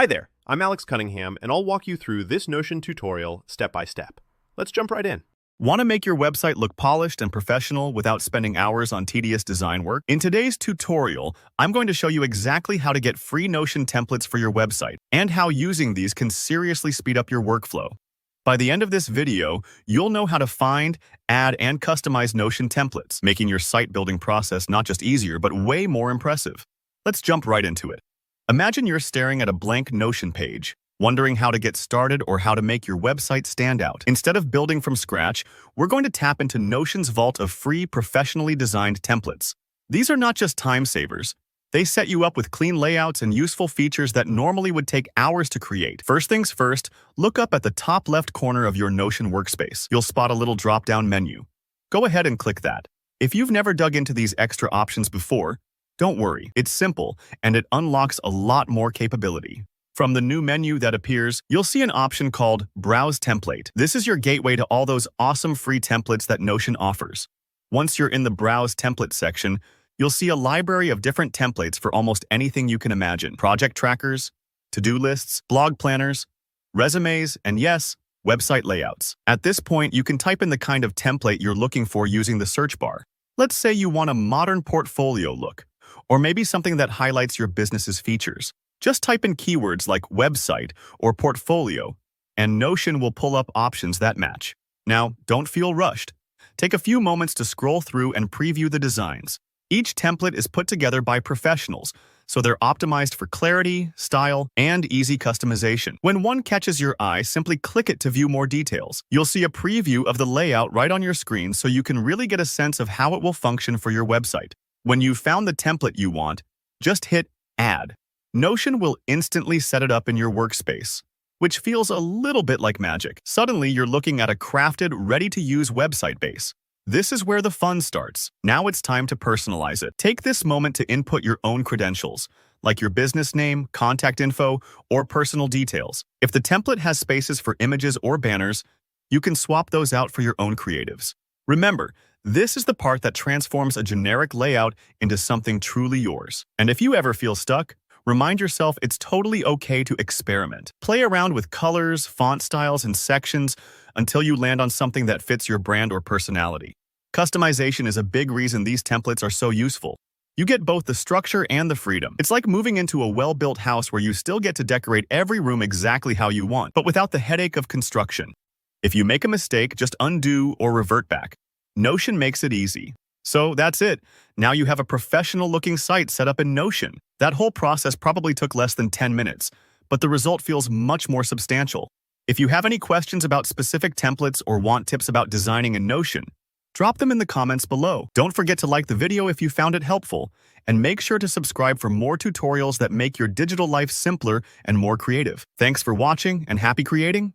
Hi there, I'm Alex Cunningham, and I'll walk you through this Notion tutorial step by step. Let's jump right in. Want to make your website look polished and professional without spending hours on tedious design work? In today's tutorial, I'm going to show you exactly how to get free Notion templates for your website and how using these can seriously speed up your workflow. By the end of this video, you'll know how to find, add, and customize Notion templates, making your site building process not just easier, but way more impressive. Let's jump right into it. Imagine you're staring at a blank Notion page, wondering how to get started or how to make your website stand out. Instead of building from scratch, we're going to tap into Notion's vault of free, professionally designed templates. These are not just time savers. They set you up with clean layouts and useful features that normally would take hours to create. First things first, look up at the top left corner of your Notion workspace. You'll spot a little drop-down menu. Go ahead and click that. If you've never dug into these extra options before, don't worry, it's simple, and it unlocks a lot more capability. From the new menu that appears, you'll see an option called Browse Template. This is your gateway to all those awesome free templates that Notion offers. Once you're in the Browse Template section, you'll see a library of different templates for almost anything you can imagine. Project trackers, to-do lists, blog planners, resumes, and yes, website layouts. At this point, you can type in the kind of template you're looking for using the search bar. Let's say you want a modern portfolio look, or maybe something that highlights your business's features. Just type in keywords like website or portfolio, and Notion will pull up options that match. Now, don't feel rushed. Take a few moments to scroll through and preview the designs. Each template is put together by professionals, so they're optimized for clarity, style, and easy customization. When one catches your eye, simply click it to view more details. You'll see a preview of the layout right on your screen so you can really get a sense of how it will function for your website. When you've found the template you want, just hit Add. Notion will instantly set it up in your workspace, which feels a little bit like magic. Suddenly, you're looking at a crafted, ready-to-use website base. This is where the fun starts. Now it's time to personalize it. Take this moment to input your own credentials, like your business name, contact info, or personal details. If the template has spaces for images or banners, you can swap those out for your own creatives. Remember, this is the part that transforms a generic layout into something truly yours. And if you ever feel stuck, remind yourself it's totally okay to experiment. Play around with colors, font styles, and sections until you land on something that fits your brand or personality. Customization is a big reason these templates are so useful. You get both the structure and the freedom. It's like moving into a well-built house where you still get to decorate every room exactly how you want, but without the headache of construction. If you make a mistake, just undo or revert back. Notion makes it easy. So that's it. Now you have a professional-looking site set up in Notion. That whole process probably took less than 10 minutes, but the result feels much more substantial. If you have any questions about specific templates or want tips about designing in Notion, drop them in the comments below. Don't forget to like the video if you found it helpful, and make sure to subscribe for more tutorials that make your digital life simpler and more creative. Thanks for watching, and happy creating!